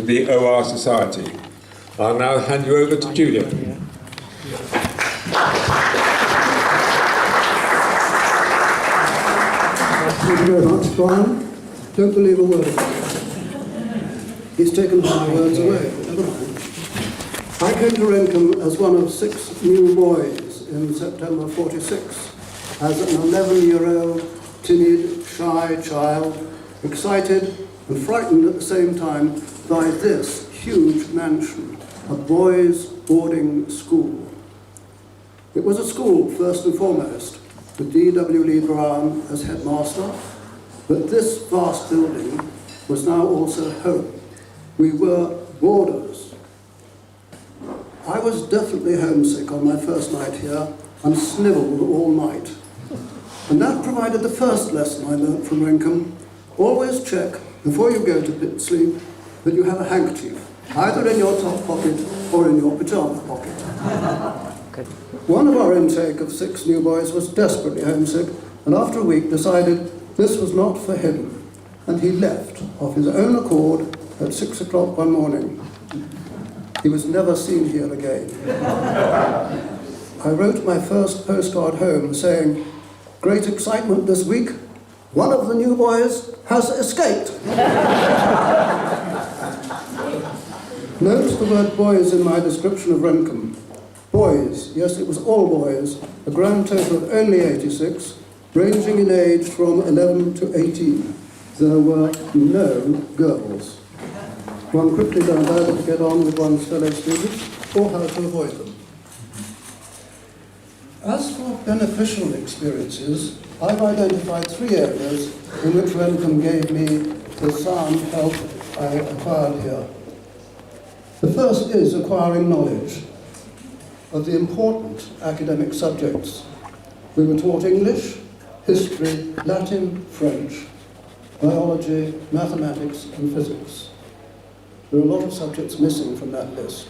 of the OR Society. I'll now hand you over to Julian. Thank you very much, Brian. Don't believe a word of it. He's taken my words away, but never mind. I came to Rendcomb as one of 6 new boys in September '46, as an 11-year-old, timid, shy child, excited and frightened at the same time by this huge mansion, a boys' boarding school. It was a school, first and foremost, with D.W. Lee Brown as headmaster, but this vast building was now also home. We were boarders. I was definitely homesick on my first night here and snivelled all night. And that provided the first lesson I learnt from Rendcomb. Always check, before you go to sleep, that you have a handkerchief, either in your top pocket or in your pyjama pocket. One of our intake of 6 new boys was desperately homesick, and after a week decided this was not for him, and he left of his own accord at 6 o'clock one morning. He was never seen here again. I wrote my first postcard home saying, "Great excitement this week. One of the new boys has escaped." Note the word boys in my description of Rendcomb. Boys, yes, it was all boys, a grand total of only 86, ranging in age from 11 to 18. There were no girls. One quickly learned either to get on with one's fellow students or how to avoid them. As for beneficial experiences, I've identified 3 areas in which Rendcomb gave me the sound help I acquired here. The first is acquiring knowledge of the important academic subjects. We were taught English, history, Latin, French, biology, mathematics, and physics. There are a lot of subjects missing from that list.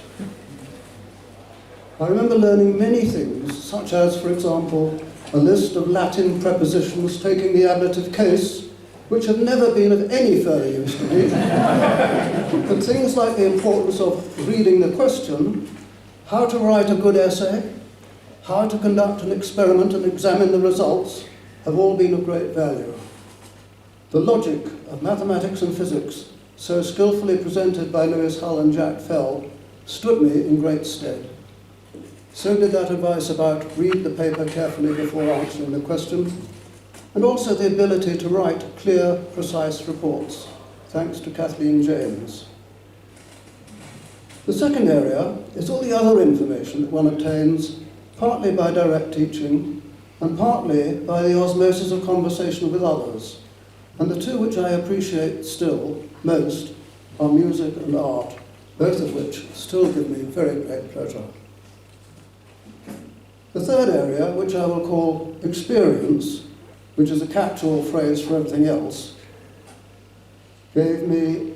I remember learning many things, such as, for example, a list of Latin prepositions taking the ablative case, which have never been of any further use to me. But things like the importance of reading the question, how to write a good essay, how to conduct an experiment and examine the results, have all been of great value. The logic of mathematics and physics, so skillfully presented by Lewis Hull and Jack Fell, stood me in great stead. So did that advice about read the paper carefully before answering the question, and also the ability to write clear, precise reports, thanks to Kathleen James. The second area is all the other information that one obtains, partly by direct teaching, and partly by the osmosis of conversation with others. And the two which I appreciate still most are music and art, both of which still give me very great pleasure. The third area, which I will call experience, which is a catch-all phrase for everything else, gave me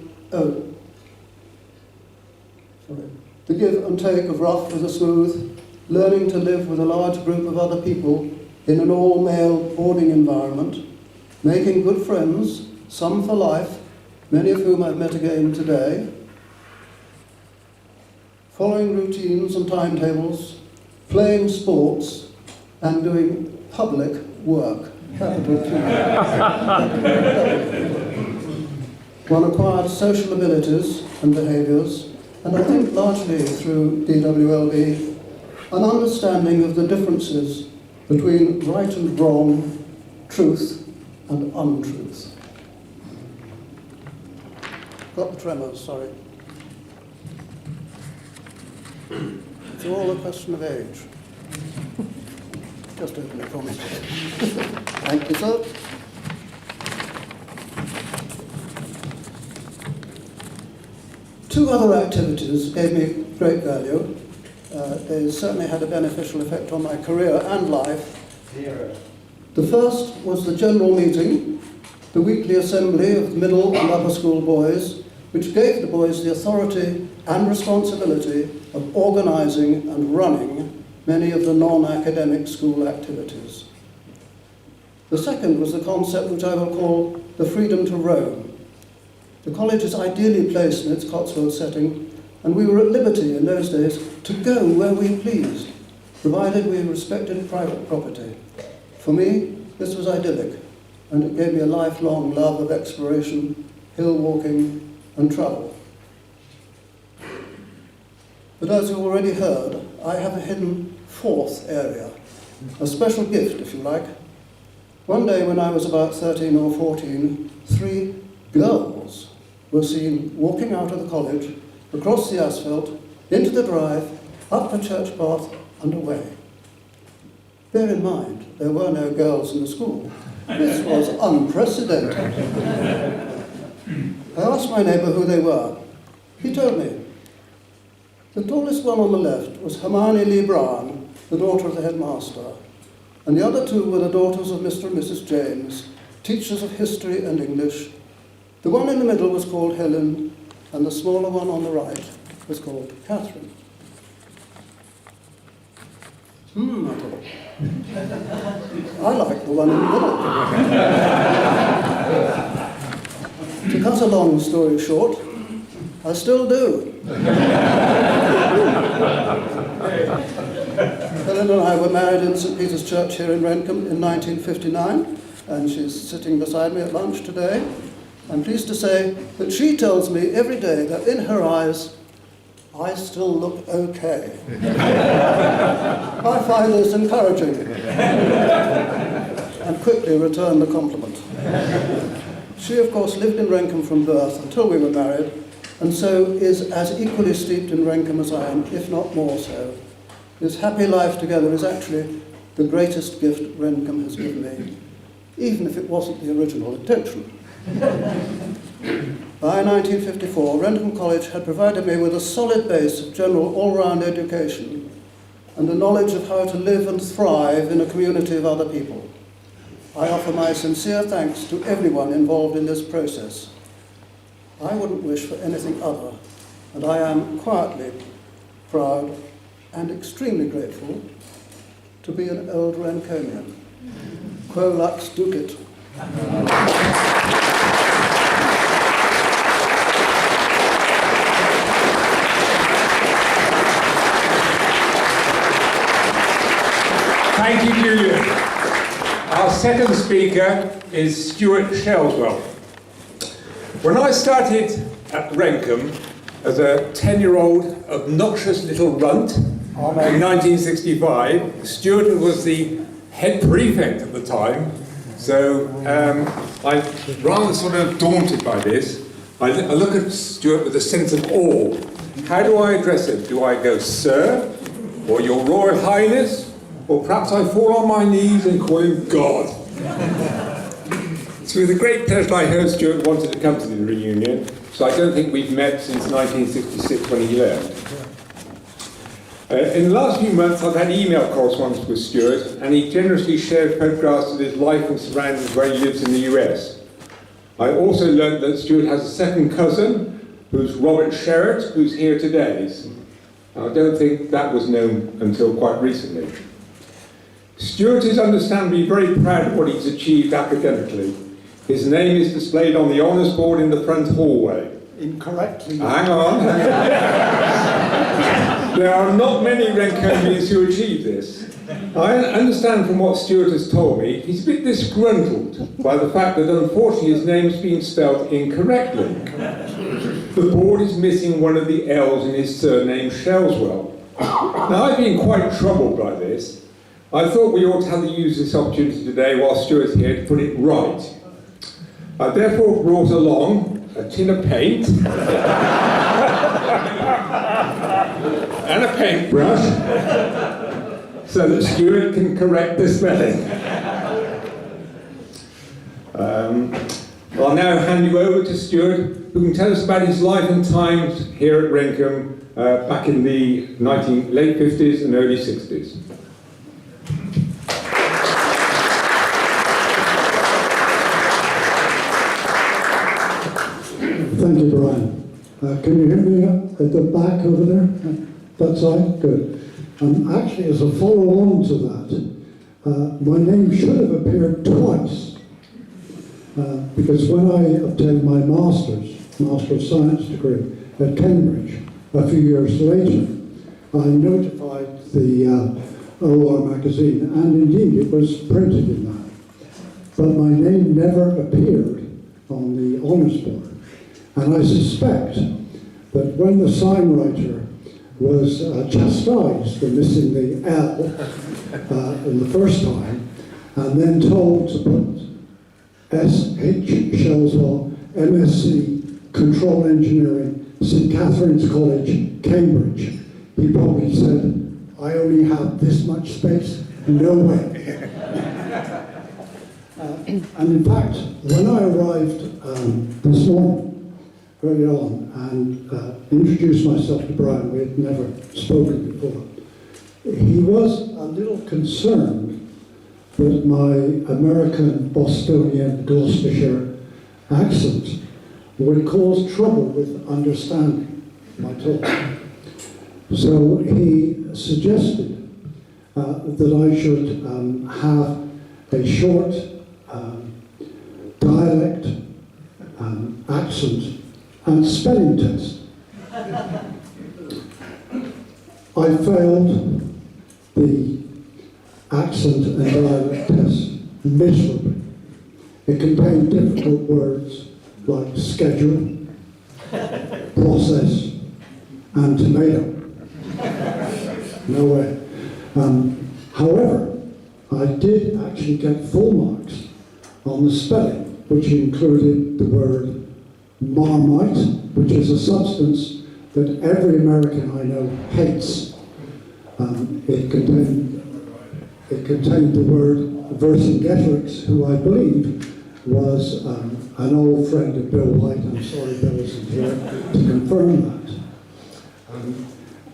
the give and take of rough with the smooth, learning to live with a large group of other people in an all-male boarding environment, making good friends, some for life, many of whom I've met again today, following routines and timetables, playing sports, and doing public work. Capital T. One acquired social abilities and behaviours, and I think largely through DWLB, an understanding of the differences between right and wrong, truth and untruth. Got the tremors, sorry. It's all a question of age. Just open it for me. Thank you, sir. Two other activities gave me great value. They certainly had a beneficial effect on my career and life. The first was the general meeting, the weekly assembly of the middle and upper school boys, which gave the boys the authority and responsibility of organising and running many of the non-academic school activities. The second was the concept which I will call the freedom to roam. The college is ideally placed in its Cotswold setting, and we were at liberty in those days to go where we pleased, provided we respected private property. For me, this was idyllic, and it gave me a lifelong love of exploration, hill walking, and travel. But as you've already heard, I have a hidden fourth area, a special gift, if you like. One day when I was about 13 or 14, 3 girls were seen walking out of the college, across the asphalt, into the drive, up the church path, and away. Bear in mind, there were no girls in the school. This was unprecedented. I asked my neighbour who they were. He told me. The tallest one on the left was Hermione Lee Brown, the daughter of the headmaster, and the other 2 were the daughters of Mr. and Mrs. James, teachers of history and English. The one in the middle was called Helen, and the smaller one on the right was called Catherine. I thought. I like the one in the middle. To cut a long story short, I still do. Helen and I were married in St. Peter's Church here in Rendcomb in 1959, and she's sitting beside me at lunch today. I'm pleased to say that she tells me every day that in her eyes, I still look okay. I find this encouraging, and quickly return the compliment. She, of course, lived in Rendcomb from birth until we were married, and so is as equally steeped in Rendcomb as I am, if not more so. This happy life together is actually the greatest gift Rendcomb has given me, even if it wasn't the original intention. By 1954, Rendcomb College had provided me with a solid base of general all-round education and a knowledge of how to live and thrive in a community of other people. I offer my sincere thanks to everyone involved in this process. I wouldn't wish for anything other, and I am quietly proud and extremely grateful to be an old Rendcombian. Quo lux ducit. Thank you, Julian. Our second speaker is Stuart Shellswell. When I started at Rendcomb as a 10-year-old obnoxious little runt in 1965, Stuart was the head prefect at the time, so I'm rather sort of daunted by this. I look at Stuart with a sense of awe. How do I address him? Do I go, sir, or your Royal Highness? Or perhaps I fall on my knees and call him God. It's with a great pleasure I heard Stuart wanted to come to the reunion, so I don't think we've met since 1966 when he left. In the last few months I've had email correspondence with Stuart, and he generously shared photographs of his life and surroundings where he lives in the US. I also learned that Stuart has a second cousin, who's Robert Sherratt, who's here today. I don't think that was known until quite recently. Stuart is understandably very proud of what he's achieved academically. His name is displayed on the honours board in the front hallway. Incorrectly. Hang on. There are not many Rendcombians who achieve this. I understand from what Stuart has told me, he's a bit disgruntled by the fact that unfortunately his name's been spelled incorrectly. The board is missing one of the L's in his surname, Shellswell. Now, I've been quite troubled by this. I thought we ought to have to use this opportunity today while Stuart's here to put it right. I therefore brought along a tin of paint and a paintbrush so that Stuart can correct the spelling. I'll now hand you over to Stuart, who can tell us about his life and times here at Rendcomb back in the late 50s and early 60s. Thank you, Brian. Can you hear me at the back over there? That side? Good. Actually, as a follow-on to that, my name should have appeared twice, because when I obtained my master's, Master of Science degree at Cambridge. A few years later, I notified the OR magazine, and indeed it was printed in that. But my name never appeared on the honours board. And I suspect that when the signwriter was chastised for missing the L in the first time, and then told to put S.H. Shellswell, MSc, Control Engineering, St Catherine's College, Cambridge, he probably said, I only have this much space, no way. And in fact, when I arrived this morning, early on, and introduced myself to Brian, we had never spoken before, he was a little concerned that my American, Bostonian, Gloucestershire accent would cause trouble with understanding my talk. So he suggested that I should have a short dialect, accent, and spelling test. I failed the accent and dialect test miserably. It contained difficult words like schedule, process, and tomato. No way. However, I did actually get full marks on the spelling, which included the word marmite, which is a substance that every American I know hates. It contained the word Vercingetorix, who I believe was an old friend of Bill White. I'm sorry Bill isn't here to confirm that.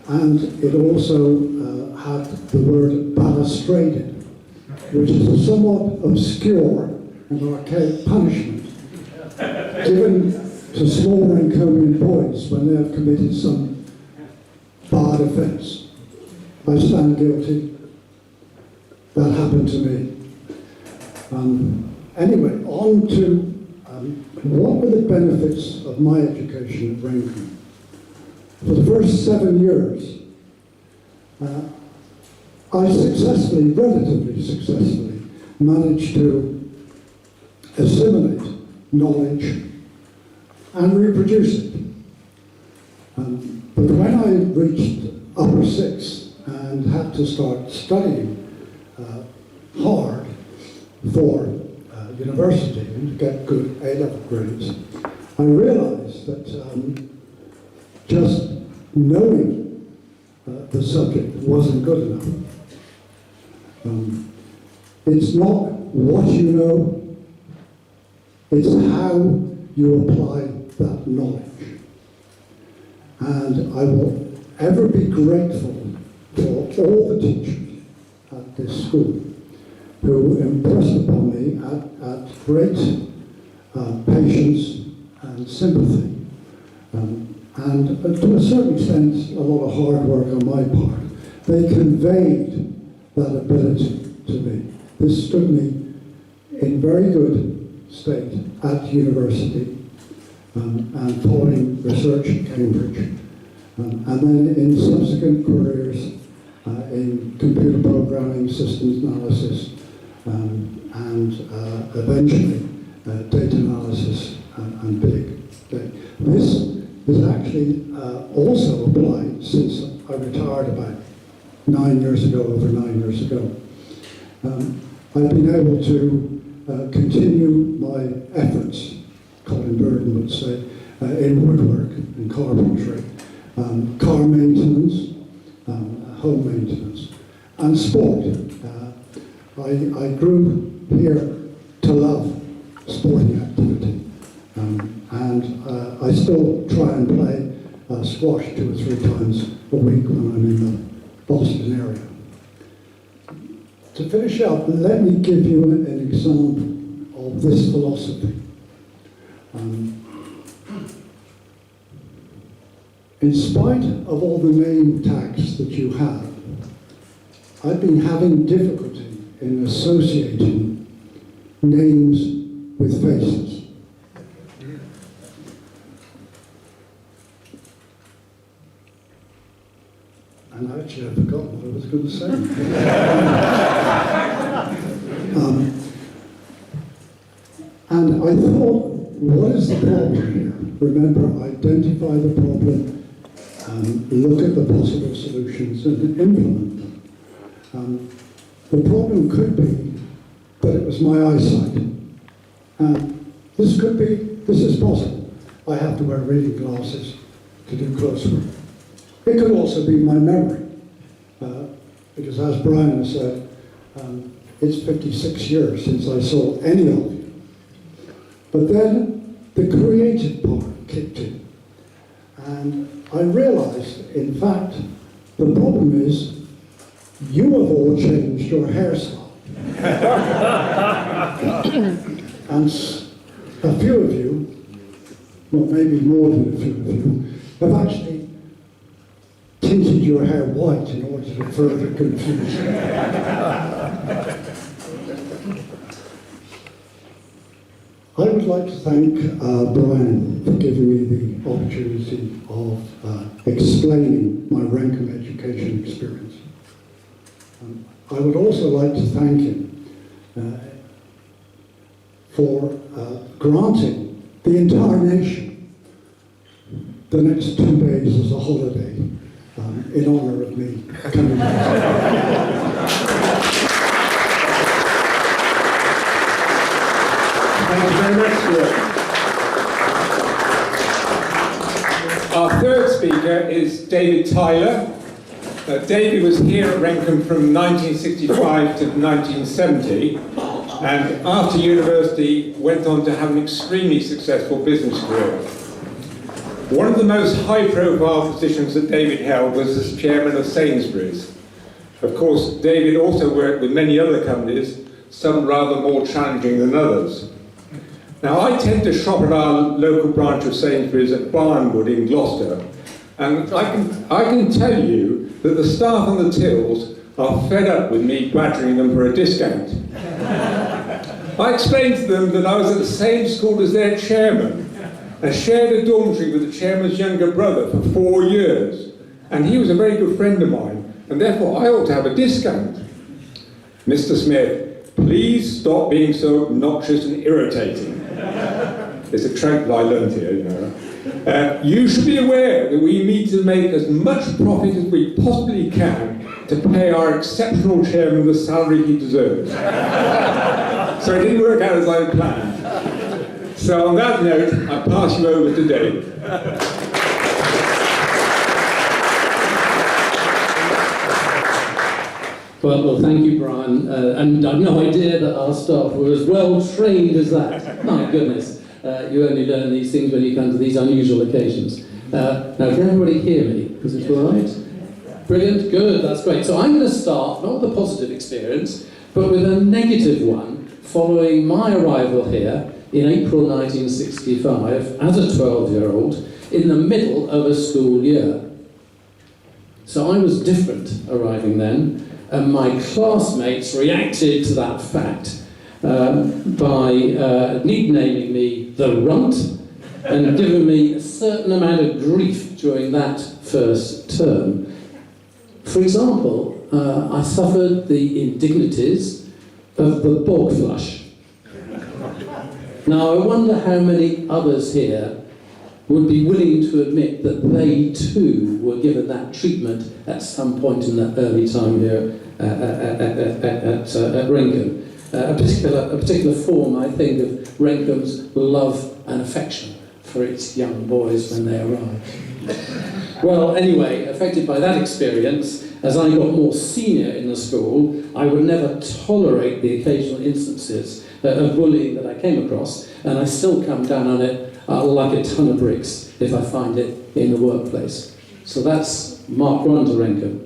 And it also had the word balustraded, which is a somewhat obscure and archaic punishment given to small Rencombian boys when they have committed some bad offence. I stand guilty. That happened to me. Anyway, on to what were the benefits of my education at Rendcomb. For the first 7 years, I relatively successfully, managed to assimilate knowledge and reproduce it. But when I reached upper sixth and had to start studying hard for university and to get good A-level grades, I realized that just knowing the subject wasn't good enough. It's not what you know, it's how you apply that knowledge. And I will ever be grateful for all the teachers at this school who impressed upon me at great patience and sympathy. And to a certain extent, a lot of hard work on my part. They conveyed that ability to me. This stood me in very good state at university and following research at Cambridge. And then in subsequent careers in computer programming, systems analysis, and eventually data analysis and big data. This is actually also applied since I retired about 9 years ago, over 9 years ago. I've been able to continue my efforts, Colin Burden would say, in woodwork and carpentry, car maintenance, home maintenance, and sport. I grew here to love sporting activity, and I still try and play squash 2 or 3 times a week when I'm in the Boston area. To finish up, let me give you an example of this philosophy. In spite of all the name tags that you have, I've been having difficulty in associating names with faces. And actually I've forgotten what I was going to say. And I thought, what is the problem here? Remember, identify the problem, look at the possible solutions and implement them. The problem could be that it was my eyesight. This is possible. I have to wear reading glasses to do close work. It could also be my memory, because as Brian has said, it's 56 years since I saw any of you. But then the creative part kicked in. And I realized, in fact, the problem is you have all changed your hairstyle. And a few of you, well, maybe more than a few of you, have actually tinted your hair white in order to further confuse you. I would like to thank Brian for giving me the opportunity of explaining my Rendcomb education experience. I would also like to thank him for granting the entire nation the next 2 days as a holiday in honour of me coming back. Thank you very much, Stuart. Our third speaker is David Tyler. David was here at Rendcomb from 1965 to 1970, and after university went on to have an extremely successful business career. One of the most high-profile positions that David held was as chairman of Sainsbury's. Of course, David also worked with many other companies, some rather more challenging than others. Now, I tend to shop at our local branch of Sainsbury's at Barnwood in Gloucester, and I can tell you that the staff on the tills are fed up with me badgering them for a discount. I explained to them that I was at the same school as their chairman and shared a dormitory with the chairman's younger brother for 4 years, and he was a very good friend of mine, and therefore I ought to have a discount. Mr. Smith, please stop being so obnoxious and irritating. It's a trait that I learned here, you know. You should be aware that we need to make as much profit as we possibly can to pay our exceptional chairman the salary he deserves. So it didn't work out as I planned. So on that note, I pass you over to Dave. Well, thank you, Brian. And I've no idea that our staff were as well trained as that. My goodness. You only learn these things when you come to these unusual occasions. Now, can everybody hear me? Is it all right? Brilliant, good, that's great. So I'm going to start, not with a positive experience, but with a negative one, following my arrival here in April 1965 as a 12-year-old in the middle of a school year. So I was different arriving then, and my classmates reacted to that fact by nicknaming me the Runt and giving me a certain amount of grief during that first term. For example, I suffered the indignities of the bog flush. Now, I wonder how many others here would be willing to admit that they too were given that treatment at some point in that early time here at Rendcomb. A particular form, I think, of Rendcomb's love and affection for its young boys when they arrived. Well, anyway, affected by that experience, as I got more senior in the school, I would never tolerate the occasional instances of bullying that I came across, and I still come down on it like a ton of bricks if I find it in the workplace. So that's Mark 1 to Rendcomb.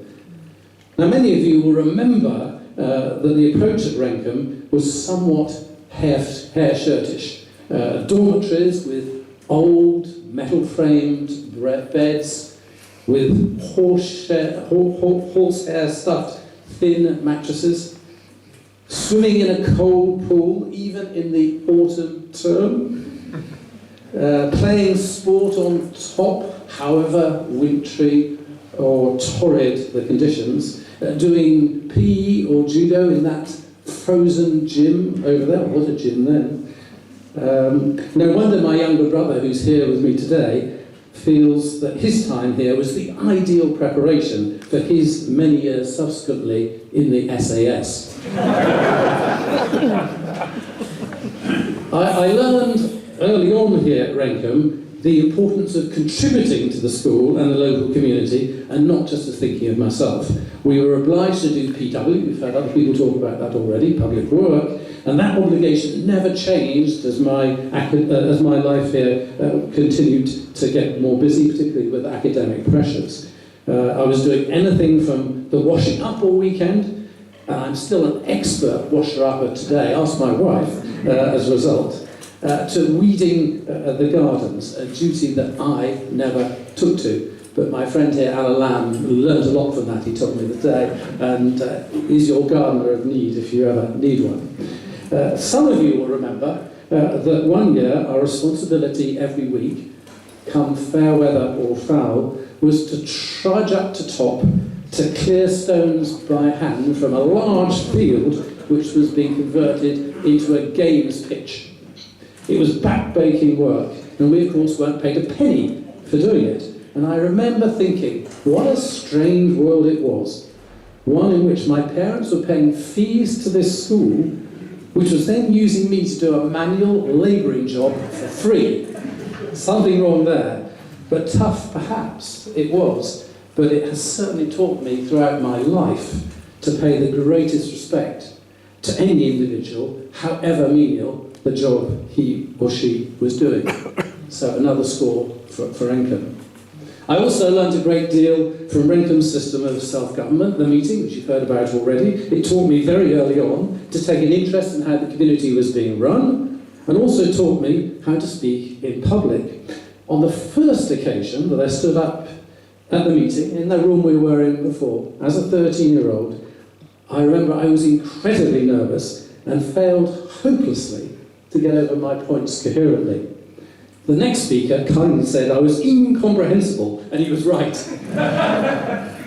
Now, many of you will remember that the approach at Rendcomb was somewhat hair-shirtish. Dormitories with old metal-framed beds with horsehair stuffed thin mattresses, swimming in a cold pool even in the autumn term, playing sport on top however wintry or torrid the conditions, doing PE or judo in that frozen gym over there. What was a gym then? No wonder my younger brother, who's here with me today, feels that his time here was the ideal preparation for his many years subsequently in the SAS. I learned early on here at Rendcomb the importance of contributing to the school and the local community, and not just as thinking of myself. We were obliged to do PW, we've had other people talk about that already, public work, and that obligation never changed as my life here continued to get more busy, particularly with academic pressures. I was doing anything from the washing up all weekend, and I'm still an expert washer-upper today, ask my wife, as a result, to weeding the gardens, a duty that I never took to. But my friend here, Alan Lamb, learned a lot from that, he told me the day, and is your gardener of need if you ever need one. Some of you will remember that one year our responsibility every week, come fair weather or foul, was to trudge up to top to clear stones by hand from a large field which was being converted into a games pitch. It was back-breaking work, and we of course weren't paid a penny for doing it. And I remember thinking, what a strange world it was. One in which my parents were paying fees to this school, which was then using me to do a manual labouring job for free. Something wrong there. But tough, perhaps, it was. But it has certainly taught me throughout my life to pay the greatest respect to any individual, however menial the job he or she was doing. So another score for Rendcomb. I also learned a great deal from Rendcomb's system of self-government, the meeting, which you've heard about already. It taught me very early on to take an interest in how the community was being run, and also taught me how to speak in public. On the first occasion that I stood up at the meeting, in the room we were in before, as a 13-year-old, I remember I was incredibly nervous and failed hopelessly to get over my points coherently. The next speaker kindly said I was incomprehensible, and he was right.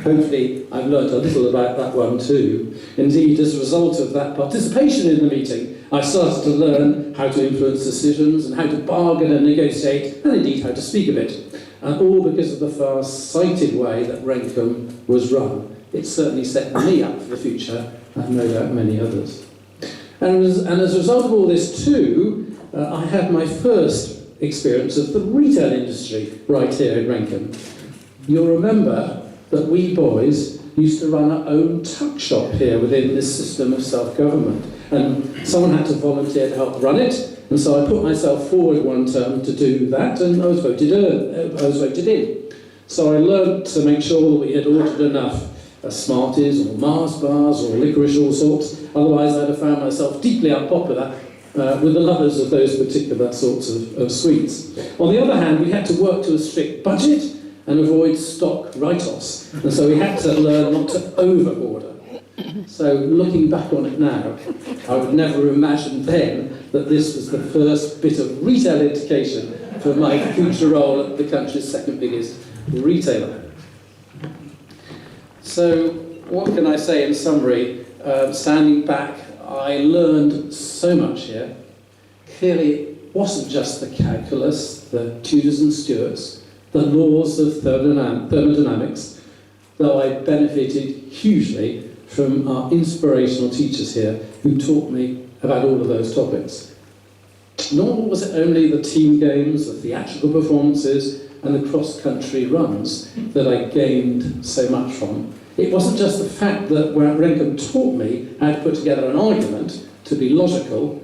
Hopefully I've learnt a little about that one too. Indeed, as a result of that participation in the meeting, I started to learn how to influence decisions and how to bargain and negotiate, and indeed how to speak a bit. And all because of the far-sighted way that Rendcomb was run. It certainly set me up for the future, and no doubt many others. And as a result of all this too, I had my first experience of the retail industry right here in Rendcomb. You'll remember that we boys used to run our own tuck shop here within this system of self-government, and someone had to volunteer to help run it, and so I put myself forward one term to do that, and I was voted in. So I learned to make sure that we had ordered enough Smarties or Mars bars or licorice all sorts, otherwise I'd have found myself deeply unpopular with the lovers of those particular sorts of sweets. On the other hand, we had to work to a strict budget and avoid stock write-offs, and so we had to learn not to over-order. So looking back on it now, I would never imagine then that this was the first bit of retail education for my future role at the country's second biggest retailer. So what can I say in summary? Standing back, I learned so much here. Clearly, it wasn't just the calculus, the Tudors and Stuarts, the laws of thermodynamics, though I benefited hugely from our inspirational teachers here who taught me about all of those topics. Nor was it only the team games, the theatrical performances, and the cross-country runs that I gained so much from. It wasn't just the fact that Rendcomb taught me how to put together an argument to be logical,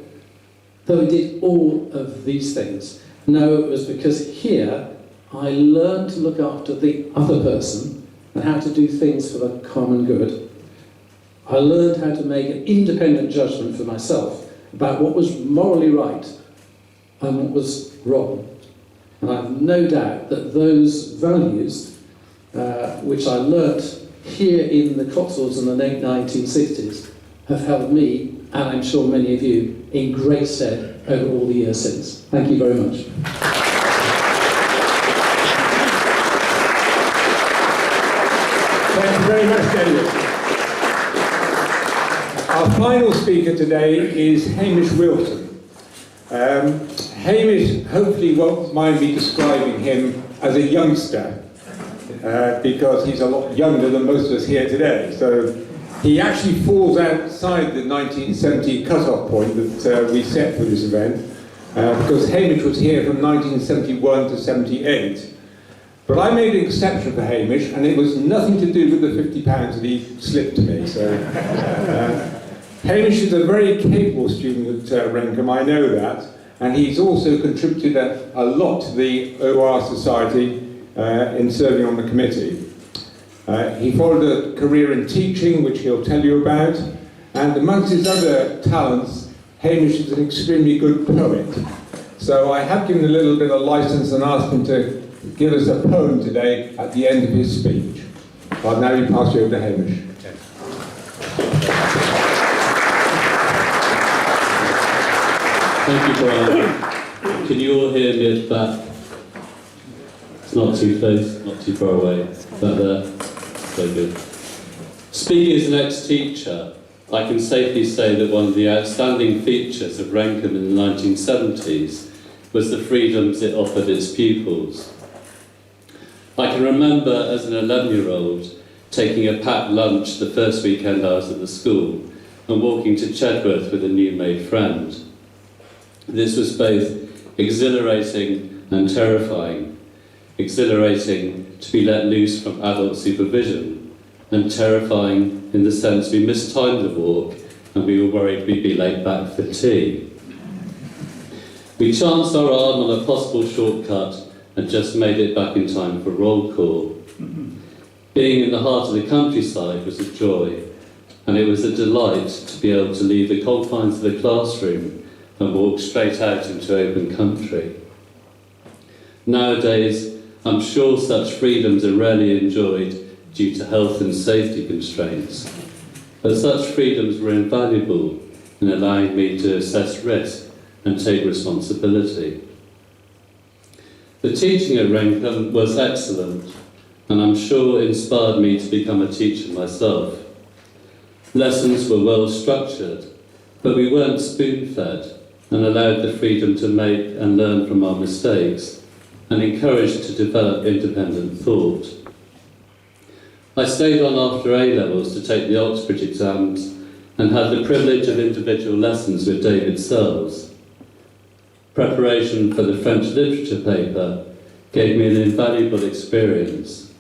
though it did all of these things. No, it was because here I learned to look after the other person and how to do things for the common good. I learned how to make an independent judgment for myself about what was morally right and what was wrong. And I have no doubt that those values, which I learnt here in the Cotswolds in the late 1960s, have held me, and I'm sure many of you, in great stead over all the years since. Thank you very much. very much, David. Our final speaker today is Hamish Wilson. Hamish hopefully won't mind me describing him as a youngster, because he's a lot younger than most of us here today. So he actually falls outside the 1970 cut-off point that we set for this event, because Hamish was here from 1971 to 78. But I made an exception for Hamish, and it was nothing to do with the £50 that he slipped to me. So Hamish is a very capable student at rendcomb, I know that, and he's also contributed a lot to the OR Society in serving on the committee. He followed a career in teaching, which he'll tell you about, and amongst his other talents, Hamish is an extremely good poet. So I have given a little bit of license and asked him to give us a poem today at the end of his speech. I'll now pass you over to Hamish. Thank you, Brian. Can you all hear me at the back? It's not too close, not too far away. Back there. So good. Speaking as an ex-teacher, I can safely say that one of the outstanding features of rendcomb in the 1970s was the freedoms it offered its pupils. I can remember as an 11-year-old taking a packed lunch the first weekend I was at the school and walking to Chedworth with a new made friend. This was both exhilarating and terrifying. Exhilarating to be let loose from adult supervision, and terrifying in the sense we mistimed the walk and we were worried we'd be late back for tea. We chanced our arm on a possible shortcut and just made it back in time for roll call. Being in the heart of the countryside was a joy, and it was a delight to be able to leave the confines of the classroom and walk straight out into open country. Nowadays, I'm sure such freedoms are rarely enjoyed due to health and safety constraints, but such freedoms were invaluable in allowing me to assess risk and take responsibility. The teaching at rendcomb was excellent, and I'm sure inspired me to become a teacher myself. Lessons were well structured, but we weren't spoon-fed and allowed the freedom to make and learn from our mistakes, and encouraged to develop independent thought. I stayed on after A-levels to take the Oxbridge exams and had the privilege of individual lessons with David Sells. Preparation for the French literature paper gave me an invaluable experience.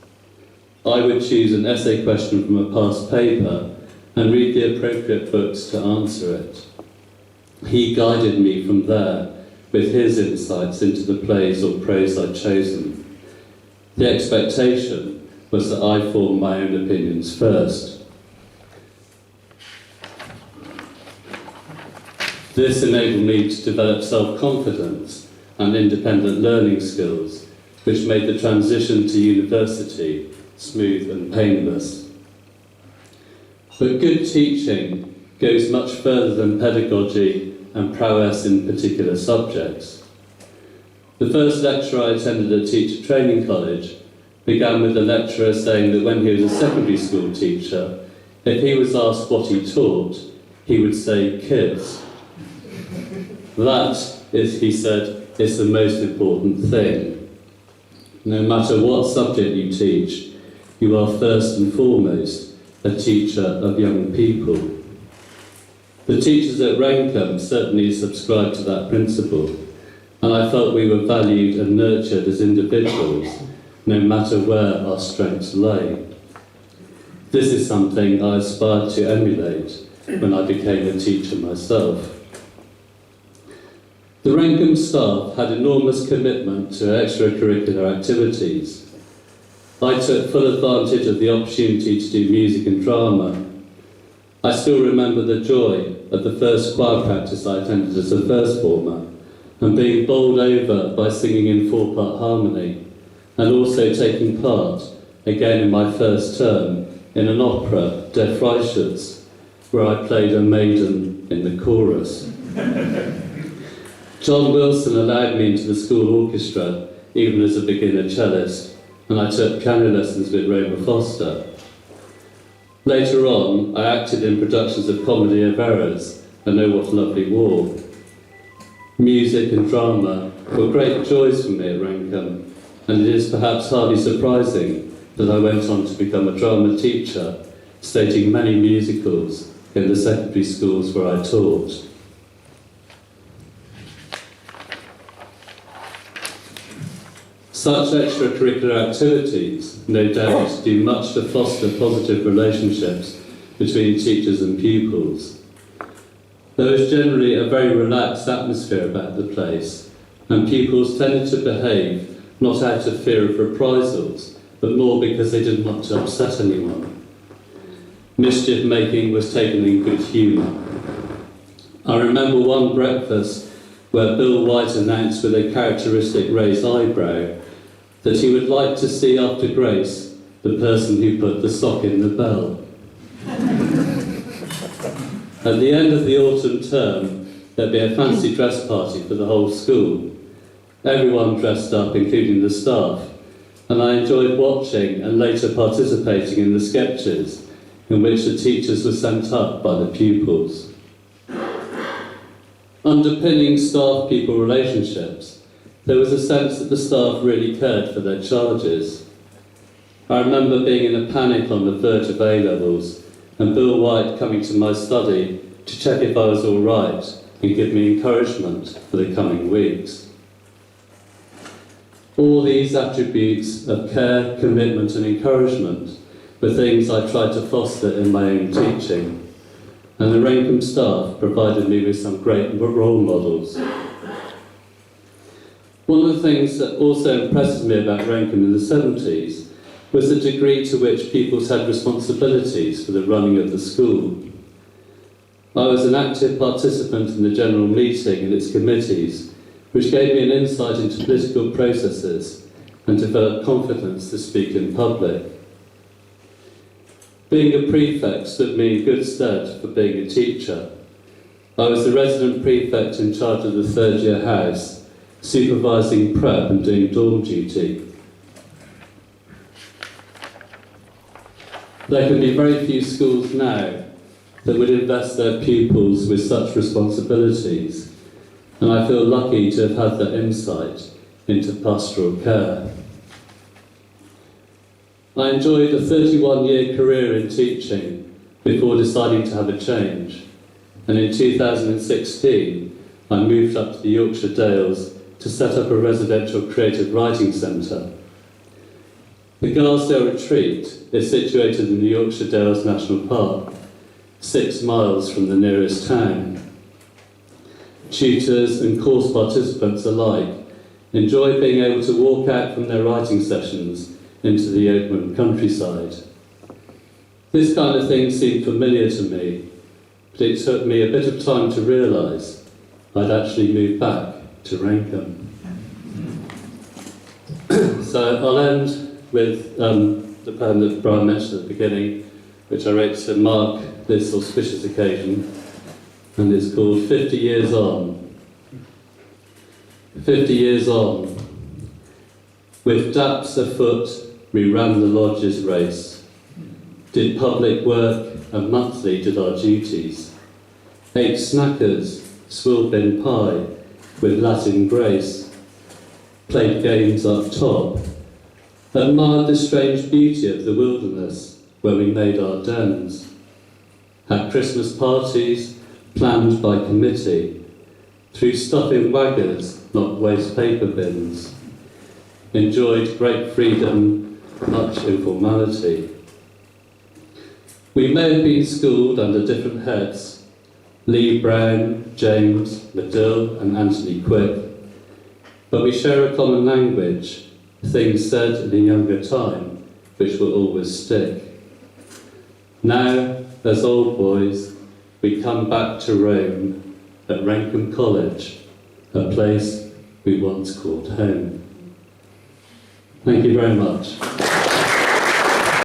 I would choose an essay question from a past paper and read the appropriate books to answer it. He guided me from there with his insights into the plays or prose I'd chosen. The expectation was that I formed my own opinions first. This enabled me to develop self-confidence and independent learning skills, which made the transition to university smooth and painless. But good teaching goes much further than pedagogy and prowess in particular subjects. The first lecture I attended at Teacher Training College began with the lecturer saying that when he was a secondary school teacher, if he was asked what he taught, he would say kids. That is, he said, is the most important thing. No matter what subject you teach, you are first and foremost a teacher of young people. The teachers at rendcomb certainly subscribed to that principle, and I felt we were valued and nurtured as individuals, no matter where our strengths lay. This is something I aspired to emulate when I became a teacher myself. The rendcomb staff had enormous commitment to extracurricular activities. I took full advantage of the opportunity to do music and drama. I still remember the joy of the first choir practice I attended as a first former, and being bowled over by singing in 4-part harmony, and also taking part, again in my first term, in an opera, Der Freischütz, where I played a maiden in the chorus. John Wilson allowed me into the school orchestra, even as a beginner cellist, and I took piano lessons with Roma Foster. Later on, I acted in productions of comedy of errors and Oh What a Lovely War. Music and drama were great joys for me at Rendcomb, and it is perhaps hardly surprising that I went on to become a drama teacher, staging many musicals in the secondary schools where I taught. Such extracurricular activities, no doubt, do much to foster positive relationships between teachers and pupils. There was generally a very relaxed atmosphere about the place, and pupils tended to behave not out of fear of reprisals, but more because they didn't want to upset anyone. Mischief making was taken in good humour. I remember one breakfast where Bill White announced with a characteristic raised eyebrow that he would like to see after Grace the person who put the sock in the bell. At the end of the autumn term, there'd be a fancy dress party for the whole school. Everyone dressed up, including the staff, and I enjoyed watching and later participating in the sketches in which the teachers were sent up by the pupils. Underpinning staff-pupil relationships, there was a sense that the staff really cared for their charges. I remember being in a panic on the verge of A-levels, and Bill White coming to my study to check if I was all right and give me encouragement for the coming weeks. All these attributes of care, commitment and encouragement were things I tried to foster in my own teaching, and the Rendcomb staff provided me with some great role models. One of the things that also impressed me about Rendcomb in the 70s was the degree to which pupils had responsibilities for the running of the school. I was an active participant in the general meeting and its committees, which gave me an insight into political processes and developed confidence to speak in public. Being a prefect stood me in good stead for being a teacher. I was the resident prefect in charge of the third-year house, supervising prep and doing dorm duty. There can be very few schools now that would invest their pupils with such responsibilities, and I feel lucky to have had that insight into pastoral care. I enjoyed a 31-year career in teaching before deciding to have a change, and in 2016 I moved up to the Yorkshire Dales to set up a residential creative writing centre. The Garsdale Retreat is situated in the Yorkshire Dales National Park, 6 miles from the nearest town. Tutors and course participants alike enjoy being able to walk out from their writing sessions into the open countryside. This kind of thing seemed familiar to me, but it took me a bit of time to realise I'd actually moved back to Rendcomb. So I'll end with the poem that Brian mentioned at the beginning, which I wrote to mark this auspicious occasion, and it's called 50 Years On. 50 years on. With daps afoot, we ran the lodge's race, did public work and monthly did our duties, ate snackers, swillbin pie with Latin grace, played games up top, admired the strange beauty of the wilderness where we made our dens, had Christmas parties planned by committee, threw stuff in waggers, not waste paper bins, enjoyed great freedom, much informality. We may have been schooled under different heads, Lee Brown, James, Medill and Anthony Quick, but we share a common language, things said in a younger time, which will always stick. Now, as old boys, we come back to Rome at Rendcomb College, a place we once called home. Thank you very much.